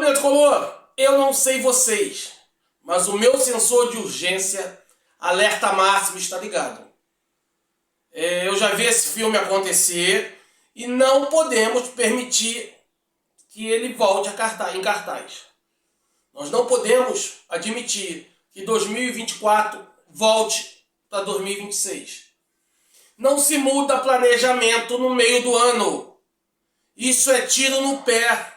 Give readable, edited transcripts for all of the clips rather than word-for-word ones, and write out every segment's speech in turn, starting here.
Ô Tricolor, eu não sei vocês, mas o meu sensor de urgência, alerta máximo, está ligado. Eu já vi esse filme acontecer e não podemos permitir que ele volte em cartaz. Nós não podemos admitir que 2024 volte para 2026. Não se muda planejamento no meio do ano. Isso é tiro no pé.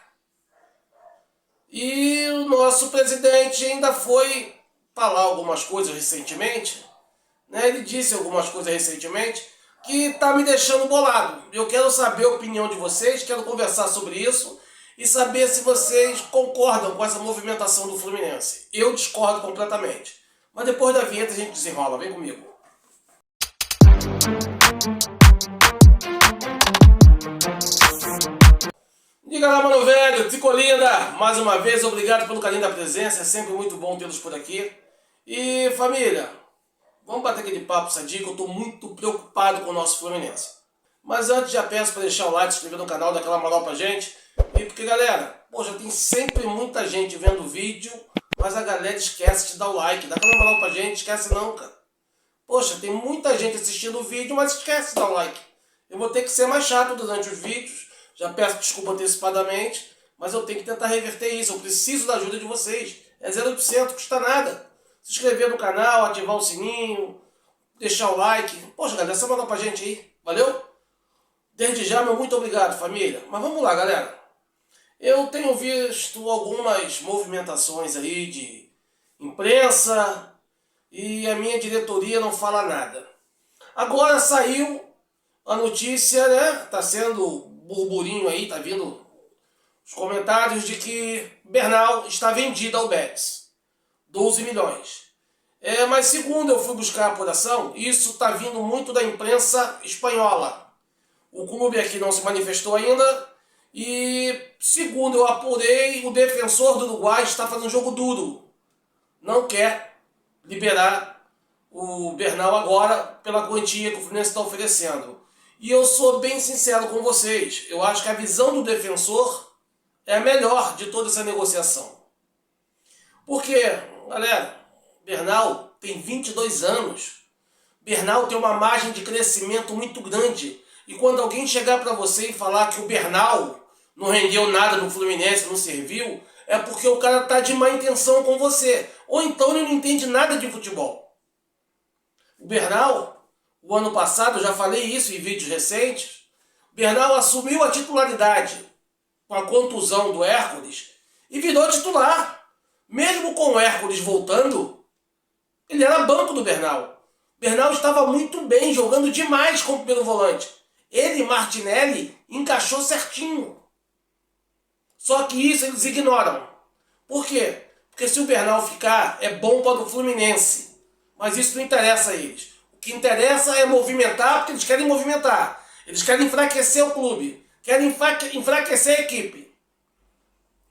E o nosso presidente ainda foi falar algumas coisas recentemente, né? Ele disse algumas coisas recentemente que está me deixando bolado. Eu quero saber a opinião de vocês, quero conversar sobre isso e saber se vocês concordam com essa movimentação do Fluminense. Eu discordo completamente. Mas depois da vinheta a gente desenrola. Vem comigo. Diga lá, mano velho, Tricolinda, mais uma vez, obrigado pelo carinho da presença, é sempre muito bom tê-los por aqui. E família, vamos bater aquele papo sadio que eu tô muito preocupado com o nosso Fluminense. Mas antes já peço para deixar o like, se inscrever no canal, dar aquela moral pra gente. E porque galera, já tem sempre muita gente vendo o vídeo, mas a galera esquece de dar o like, dá aquela moral pra gente, esquece não, cara. Poxa, tem muita gente assistindo o vídeo, mas esquece de dar o like. Eu vou ter que ser mais chato durante os vídeos. Já peço desculpa antecipadamente, mas eu tenho que tentar reverter isso. Eu preciso da ajuda de vocês. É 0%, custa nada. Se inscrever no canal, ativar o sininho, deixar o like. Poxa, galera, essa manda pra gente aí. Valeu? Desde já, meu muito obrigado, família. Mas vamos lá, galera. Eu tenho visto algumas movimentações aí de imprensa e a minha diretoria não fala nada. Agora saiu a notícia, né? Tá sendo burburinho aí, tá vindo os comentários de que Bernal está vendido ao Betis. 12 milhões. Mas segundo eu fui buscar a apuração, isso está vindo muito da imprensa espanhola. O clube aqui não se manifestou ainda e, segundo eu apurei, o defensor do Uruguai está fazendo um jogo duro. Não quer liberar o Bernal agora pela quantia que o Fluminense está oferecendo. E eu sou bem sincero com vocês, eu acho que a visão do defensor é a melhor de toda essa negociação. Porque, galera, Bernal tem 22 anos, Bernal tem uma margem de crescimento muito grande, e quando alguém chegar para você e falar que o Bernal não rendeu nada no Fluminense, não serviu, é porque o cara está de má intenção com você, ou então ele não entende nada de futebol. O Bernal, o ano passado, eu já falei isso em vídeos recentes, Bernal assumiu a titularidade com a contusão do Hércules e virou titular. Mesmo com o Hércules voltando, ele era banco do Bernal. Bernal estava muito bem, jogando demais como primeiro volante. Ele e Martinelli encaixou certinho. Só que isso eles ignoram. Por quê? Porque se o Bernal ficar, é bom para o Fluminense. Mas isso não interessa a eles. O que interessa é movimentar, porque eles querem movimentar. Eles querem enfraquecer o clube. Querem enfraquecer a equipe.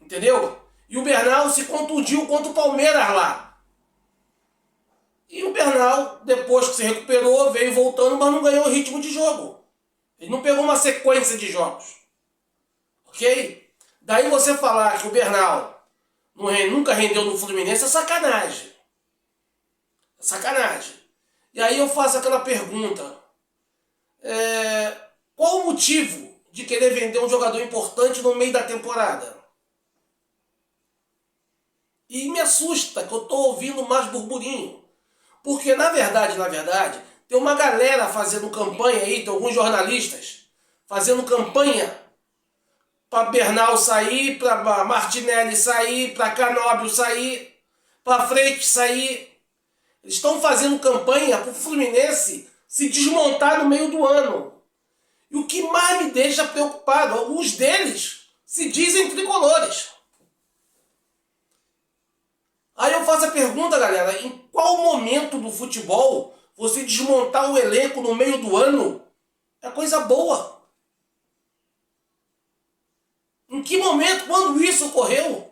Entendeu? E o Bernal se contundiu contra o Palmeiras lá. E o Bernal, depois que se recuperou, veio voltando, mas não ganhou o ritmo de jogo. Ele não pegou uma sequência de jogos. Ok? Daí você falar que o Bernal nunca rendeu no Fluminense é sacanagem. É sacanagem. E aí eu faço aquela pergunta, qual o motivo de querer vender um jogador importante no meio da temporada? E me assusta que eu estou ouvindo mais burburinho. Porque na verdade, tem uma galera fazendo campanha aí, tem alguns jornalistas fazendo campanha para Bernal sair, para Martinelli sair, para Canóbio sair, para Freitas sair. Eles estão fazendo campanha para o Fluminense se desmontar no meio do ano. E o que mais me deixa preocupado, alguns deles se dizem tricolores. Aí eu faço a pergunta, galera, em qual momento do futebol você desmontar o elenco no meio do ano é coisa boa? Em que momento, quando isso ocorreu?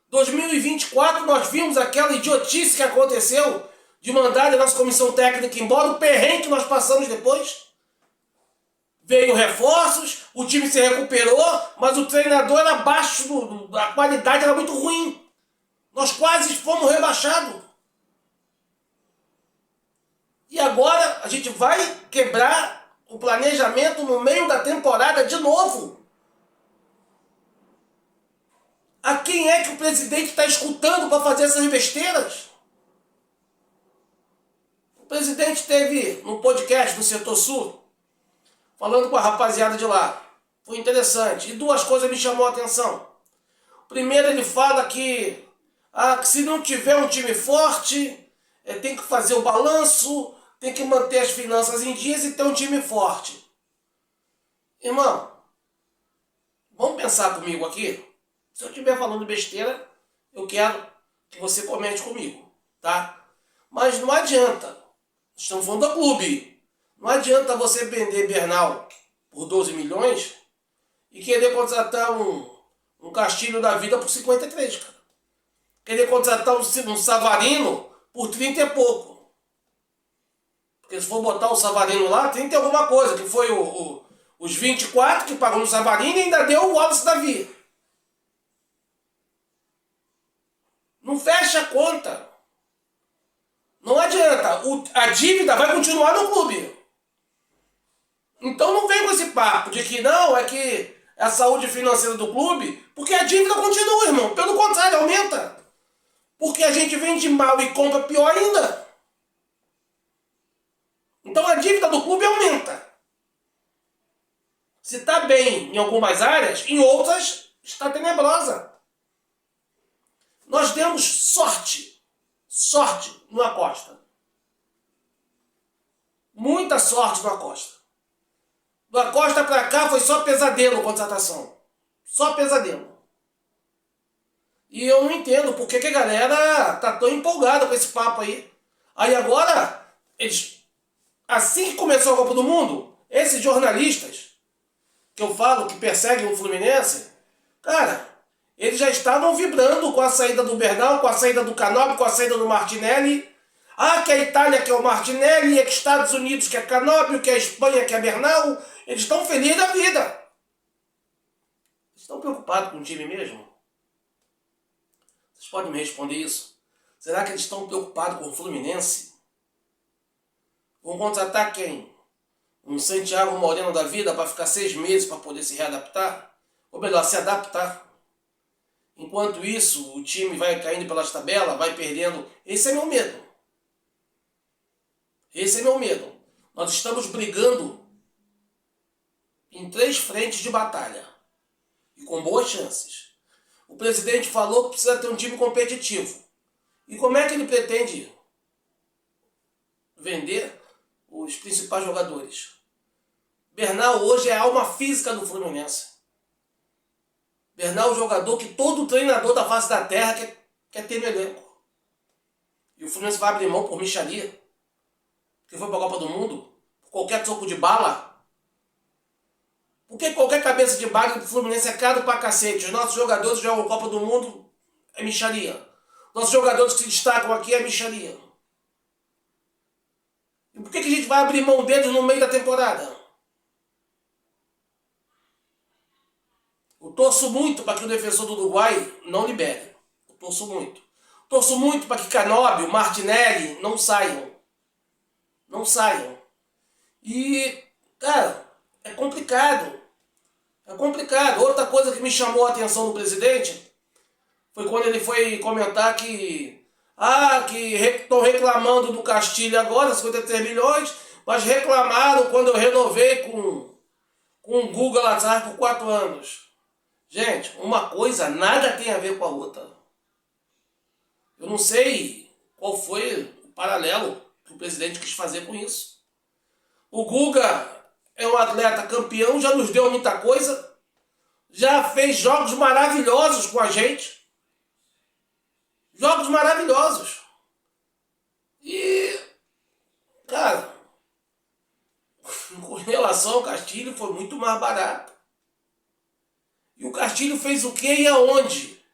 2024 nós vimos aquela idiotice que aconteceu de mandar a nossa comissão técnica embora, o perrengue que nós passamos depois. veio reforços, o time se recuperou, mas o treinador era abaixo, a qualidade era muito ruim. Nós quase fomos rebaixados. E agora a gente vai quebrar o planejamento no meio da temporada de novo. A quem é que o presidente está escutando para fazer essas besteiras? O presidente esteve no podcast do Setor Sul, falando com a rapaziada de lá. Foi interessante. E duas coisas me chamou a atenção. Primeiro, ele fala que se não tiver um time forte, tem que fazer o balanço, tem que manter as finanças em dias e ter um time forte. Irmão, vamos pensar comigo aqui? Se eu estiver falando besteira, eu quero que você comente comigo, tá? Mas não adianta. Estamos falando do clube. Não adianta você vender Bernal por 12 milhões e querer contratar um Castilho da vida por 53, cara. Querer contratar um Savarino por 30 e pouco. Porque se for botar o Savarino lá, 30 e alguma coisa, que foi os 24 que pagou no Savarino e ainda deu o Wallace Davi. Não fecha a conta. Não adianta. A dívida vai continuar no clube. Então não vem com esse papo de que não, é que é a saúde financeira do clube, porque a dívida continua, irmão. Pelo contrário, aumenta. Porque a gente vende mal e compra pior ainda. Então a dívida do clube aumenta. Se está bem em algumas áreas, em outras está tenebrosa. Nós demos sorte no Acosta. Muita sorte no Acosta. Do Acosta para cá foi só pesadelo contratação. Só pesadelo. E eu não entendo por que a galera tá tão empolgada com esse papo aí. Aí agora, assim que começou a Copa do Mundo, esses jornalistas que eu falo que perseguem o Fluminense, cara, eles já estavam vibrando com a saída do Bernal, com a saída do Canóbio, com a saída do Martinelli. Que a Itália quer o Martinelli, que os Estados Unidos quer Canóbio, que a Espanha quer Bernal. Eles estão felizes da vida. Eles estão preocupados com o time mesmo? Vocês podem me responder isso? Será que eles estão preocupados com o Fluminense? Vão contratar quem? Um Santiago Moreno da vida para ficar 6 meses para poder se readaptar? Ou melhor, se adaptar? Enquanto isso, o time vai caindo pelas tabelas, vai perdendo. Esse é meu medo. Esse é meu medo. Nós estamos brigando em 3 frentes de batalha. E com boas chances. O presidente falou que precisa ter um time competitivo. E como é que ele pretende vender os principais jogadores? Bernal hoje é a alma física do Fluminense. Bernal é o jogador que todo treinador da face da terra quer ter no elenco. E o Fluminense vai abrir mão por mixaria. Porque foi para a Copa do Mundo. Por qualquer troco de bala. Porque qualquer cabeça de bala do Fluminense é caro pra cacete. Os nossos jogadores jogam Copa do Mundo, é mixaria. Nossos jogadores que se destacam aqui é mixaria. E por que a gente vai abrir mão deles no meio da temporada? Eu torço muito para que o defensor do Uruguai não libere. Eu torço muito. Torço muito para que Canóbio, Martinelli não saiam. Não saiam. E, cara, é complicado. É complicado. Outra coisa que me chamou a atenção do presidente foi quando ele foi comentar que estão reclamando do Castilho agora, 53 milhões, mas reclamaram quando eu renovei com o Guga lá atrás por 4 anos. Gente, uma coisa nada tem a ver com a outra. Eu não sei qual foi o paralelo que o presidente quis fazer com isso. O Guga é um atleta campeão, já nos deu muita coisa, já fez jogos maravilhosos com a gente. Jogos maravilhosos. E, cara, com relação ao Castilho, foi muito mais barato. E o Castilho fez o quê e aonde?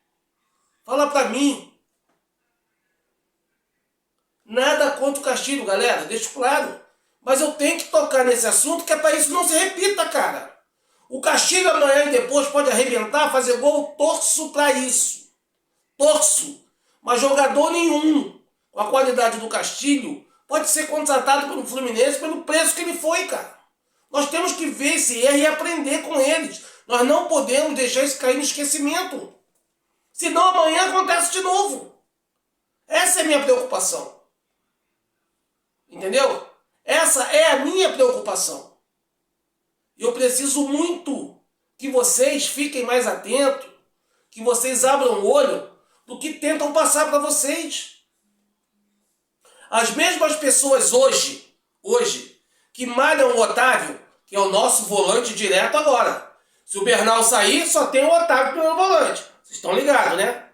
Fala pra mim. Nada contra o Castilho, galera, deixa claro. Mas eu tenho que tocar nesse assunto, que é para isso não se repita, cara. O Castilho amanhã e depois pode arrebentar, fazer gol, torço para isso. Torço. Mas jogador nenhum, com a qualidade do Castilho, pode ser contratado pelo Fluminense pelo preço que ele foi, cara. Nós temos que ver esse erro e aprender com eles. Nós não podemos deixar isso cair no esquecimento. Senão amanhã acontece de novo. Essa é a minha preocupação. Entendeu? Essa é a minha preocupação. Eu preciso muito que vocês fiquem mais atentos, que vocês abram o olho do que tentam passar para vocês. As mesmas pessoas hoje, que malham o Otávio, que é o nosso volante direto agora. Se o Bernal sair, só tem o Otávio pelo volante. Vocês estão ligados, né?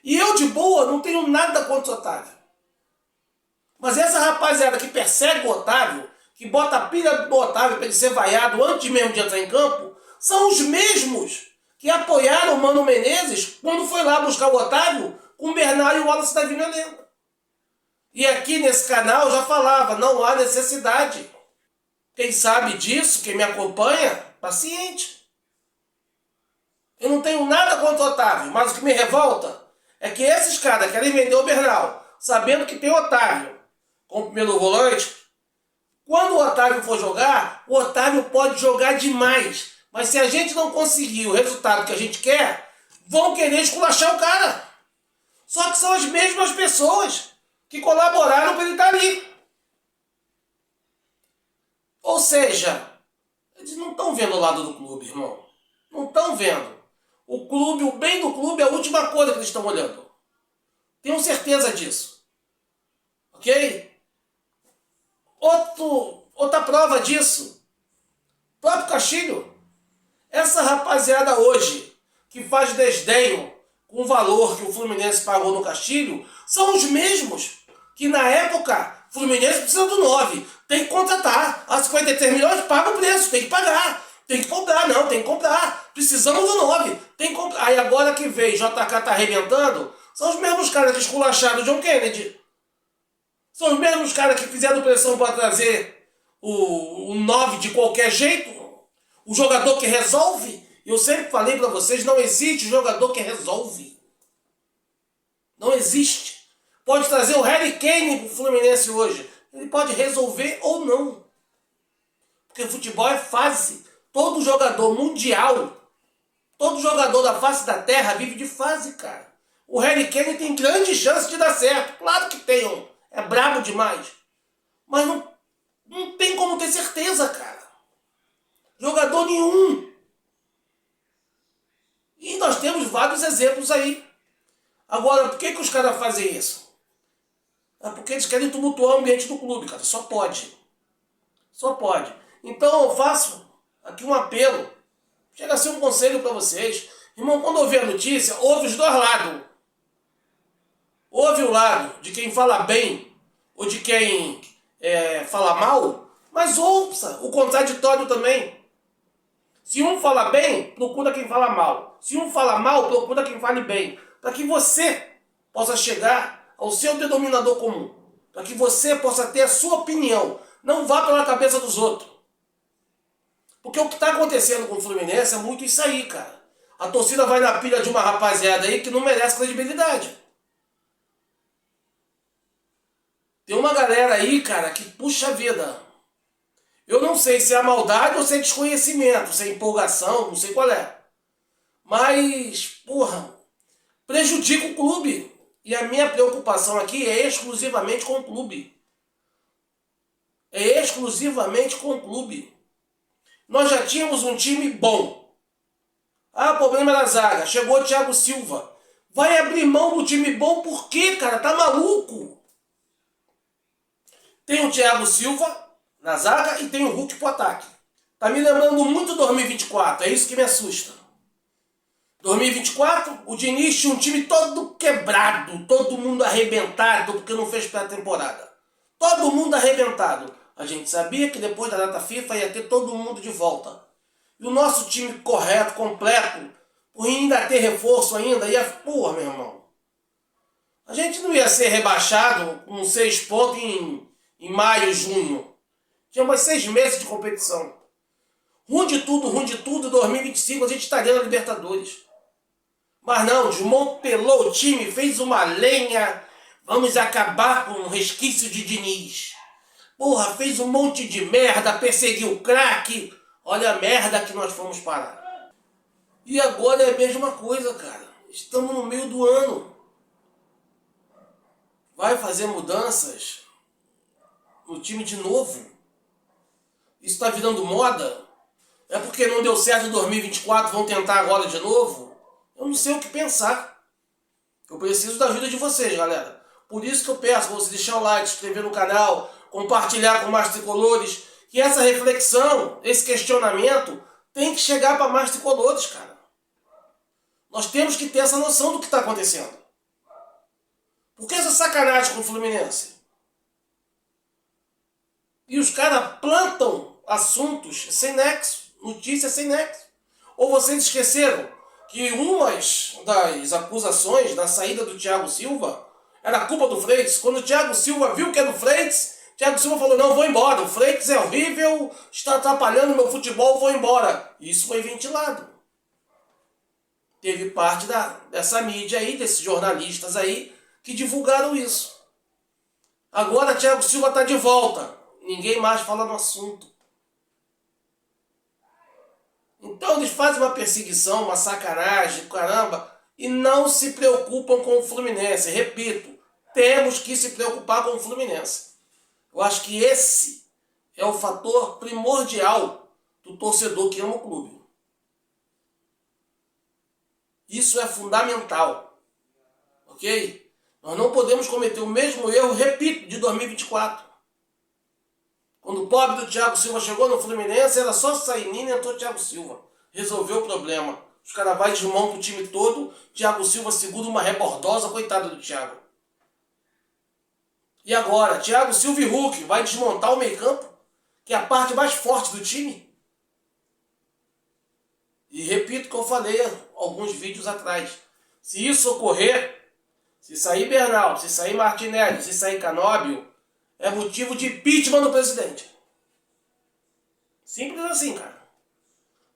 E eu, de boa, não tenho nada contra o Otávio. Mas essa rapaziada que persegue o Otávio, que bota a pilha do Otávio para ele ser vaiado antes mesmo de entrar em campo, são os mesmos que apoiaram o Mano Menezes quando foi lá buscar o Otávio com o Bernal e o Wallace da Vila Lenda. E aqui nesse canal eu já falava, não há necessidade. Quem sabe disso, quem me acompanha, paciente. Eu não tenho nada contra o Otávio, mas o que me revolta é que esses caras querem vender o Bernal, sabendo que tem o Otávio como primeiro volante. Quando o Otávio for jogar, o Otávio pode jogar demais. Mas se a gente não conseguir o resultado que a gente quer, vão querer esculachar o cara. Só que são as mesmas pessoas que colaboraram para ele estar ali. Ou seja, eles não estão vendo o lado do clube, irmão. Não estão vendo. O clube, o bem do clube é a última coisa que eles estão olhando. Tenho certeza disso. Ok? Outra prova disso. O próprio Castilho. Essa rapaziada hoje, que faz desdenho com o valor que o Fluminense pagou no Castilho, são os mesmos que na época o Fluminense precisa do 9. Tem que contratar. A 53 milhões paga o preço, tem que pagar. Tem que comprar, não, tem que comprar. Precisamos do 9. Tem que comprar. Aí agora que veio, JK tá arrebentando, são os mesmos caras que esculacharam o John Kennedy. São os mesmos caras que fizeram pressão para trazer o 9 de qualquer jeito. O jogador que resolve. Eu sempre falei para vocês, não existe jogador que resolve. Não existe. Pode trazer o Harry Kane pro Fluminense hoje. Ele pode resolver ou não. Porque o futebol é fase. Todo jogador mundial, todo jogador da face da terra vive de fase, cara. O Harry Kane tem grande chance de dar certo. Claro que tem. É brabo demais. Mas não tem como ter certeza, cara. Jogador nenhum. E nós temos vários exemplos aí. Agora, por que os caras fazem isso? É porque eles querem tumultuar o ambiente do clube, cara. Só pode. Só pode. Então eu faço aqui um apelo. Chega a ser um conselho para vocês. Irmão, quando ouvir a notícia, ouve os dois lados. Ouve o lado de quem fala bem ou de quem fala mal, mas ouça o contraditório também. Se um fala bem, procura quem fala mal. Se um fala mal, procura quem fale bem. Para que você possa chegar ao seu denominador comum. Para que você possa ter a sua opinião. Não vá pela cabeça dos outros. Porque o que está acontecendo com o Fluminense é muito isso aí, cara. A torcida vai na pilha de uma rapaziada aí que não merece credibilidade. Tem uma galera aí, cara, que puxa vida. Eu não sei se é maldade ou se é desconhecimento, se é empolgação, não sei qual é. Mas, porra, prejudica o clube. E a minha preocupação aqui é exclusivamente com o clube. É exclusivamente com o clube. Nós já tínhamos um time bom. Ah, o problema era a zaga. Chegou o Thiago Silva. Vai abrir mão do time bom por quê, cara? Tá maluco? Tem o Thiago Silva na zaga e tem o Hulk pro ataque. Tá me lembrando muito 2024. É isso que me assusta. 2024, o Diniz tinha um time todo quebrado. Todo mundo arrebentado porque não fez pré-temporada. Todo mundo arrebentado. A gente sabia que depois da data FIFA ia ter todo mundo de volta. E o nosso time correto, completo, por ainda ter reforço ainda, ia... Porra, meu irmão. A gente não ia ser rebaixado com 6 pontos em maio, junho. Tinha mais 6 meses de competição. Ruim de tudo, em 2025 a gente estaria na Libertadores. Mas não, desmantelou o time, fez uma lenha. Vamos acabar com um resquício de Diniz. Porra, fez um monte de merda, perseguiu o craque. Olha a merda que nós fomos parar. E agora é a mesma coisa, cara. Estamos no meio do ano. Vai fazer mudanças no time de novo? Isso está virando moda? É porque não deu certo em 2024, vão tentar agora de novo? Eu não sei o que pensar. Eu preciso da ajuda de vocês, galera. Por isso que eu peço para você deixar o like, se inscrever no canal, compartilhar com mais tricolores, que essa reflexão, esse questionamento, tem que chegar para mais tricolores, cara. Nós temos que ter essa noção do que está acontecendo. Por que essa sacanagem com o Fluminense? E os caras plantam assuntos sem nexo, notícias sem nexo. Ou vocês esqueceram que umas das acusações da saída do Thiago Silva era culpa do Freitas? Quando o Thiago Silva viu que era do Freitas, Thiago Silva falou, não, vou embora, o Freitas é horrível, está atrapalhando meu futebol, vou embora. Isso foi ventilado. Teve parte dessa mídia aí, desses jornalistas aí, que divulgaram isso. Agora Thiago Silva está de volta. Ninguém mais fala no assunto. Então eles fazem uma perseguição, uma sacanagem, caramba, e não se preocupam com o Fluminense. Repito, temos que se preocupar com o Fluminense. Eu acho que esse é o fator primordial do torcedor que ama o clube. Isso é fundamental. Ok? Nós não podemos cometer o mesmo erro, repito, de 2024. Quando o pobre do Thiago Silva chegou no Fluminense, era só sair Nina e entrou o Thiago Silva. Resolveu o problema. Os caras vai desmontam o time todo, Thiago Silva segura uma rebordosa, coitado do Thiago. E agora, Thiago Silva e Hulk vai desmontar o meio-campo, que é a parte mais forte do time. E repito o que eu falei alguns vídeos atrás. Se isso ocorrer, se sair Bernal, se sair Martinelli, se sair Canóbio, é motivo de impeachment do presidente. Simples assim, cara.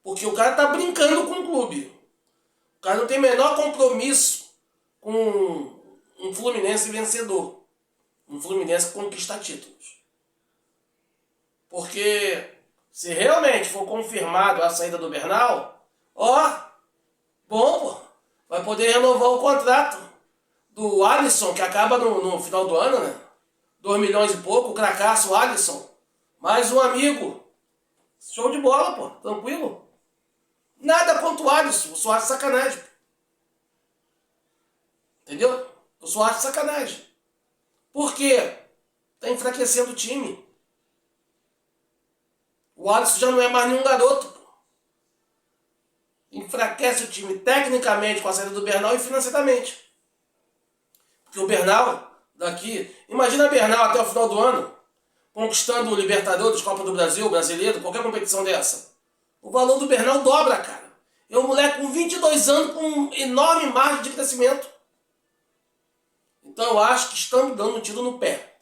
Porque o cara tá brincando com o clube. O cara não tem o menor compromisso com um Fluminense vencedor. Um Fluminense que conquista títulos. Porque se realmente for confirmado a saída do Bernal, bom, pô, vai poder renovar o contrato do Alisson, que acaba no final do ano, né? 2 milhões e pouco, o cracaço Alisson. Mais um amigo. Show de bola, pô. Tranquilo. Nada contra o Alisson. Eu só acho sacanagem. Entendeu? Eu só acho sacanagem. Por quê? Tá enfraquecendo o time. O Alisson já não é mais nenhum garoto, pô. Enfraquece o time tecnicamente com a saída do Bernal e financeiramente. Porque o Bernal daqui... Imagina Bernal até o final do ano, conquistando o Libertadores, Copa do Brasil, Brasileiro, qualquer competição dessa. O valor do Bernal dobra, cara. É um moleque com 22 anos com enorme margem de crescimento. Então eu acho que estamos dando um tiro no pé.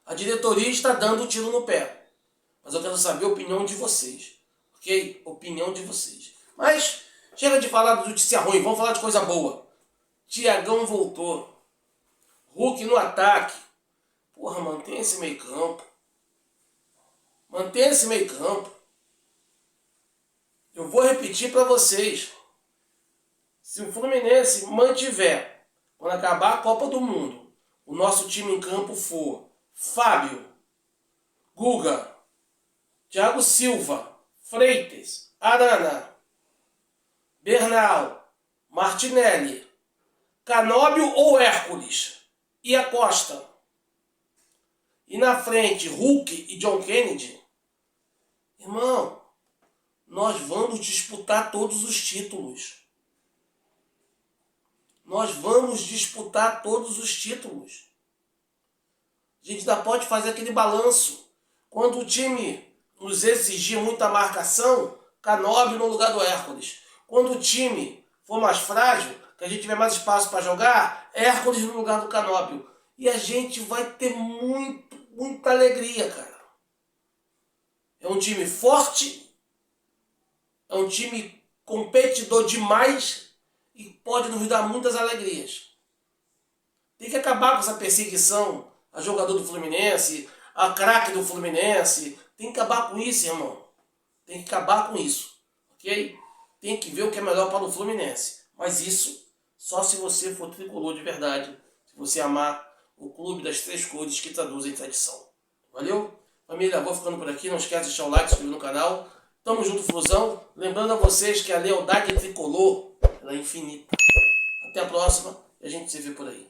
A diretoria está dando um tiro no pé. Mas eu quero saber a opinião de vocês. Ok? Opinião de vocês. Mas chega de falar de notícia ruim, vamos falar de coisa boa. Thiagão voltou. Hulk no ataque. Porra, mantém esse meio campo. Mantém esse meio campo. Eu vou repetir para vocês. Se o Fluminense mantiver, quando acabar a Copa do Mundo, o nosso time em campo for Fábio, Guga, Thiago Silva, Freitas, Arana, Bernal, Martinelli, Canóbio ou Hércules e a Costa. E na frente, Hulk e John Kennedy. Irmão, nós vamos disputar todos os títulos. Nós vamos disputar todos os títulos. A gente ainda pode fazer aquele balanço. Quando o time nos exigir muita marcação, Canóbio no lugar do Hércules. Quando o time for mais frágil, que a gente tiver mais espaço para jogar, Hércules no lugar do Canóbio. E a gente vai ter muita alegria, cara. É um time forte, é um time competidor demais e pode nos dar muitas alegrias. Tem que acabar com essa perseguição a jogador do Fluminense, a craque do Fluminense. Tem que acabar com isso, irmão. Tem que acabar com isso, ok? Tem que ver o que é melhor para o Fluminense. Mas isso só se você for tricolor de verdade, se você amar o clube das três cores que traduzem tradição. Valeu? Família, vou ficando por aqui. Não esquece de deixar o like, se inscrever no canal. Tamo junto, Flusão. Lembrando a vocês que a lealdade tricolor ela é infinita. Até a próxima e a gente se vê por aí.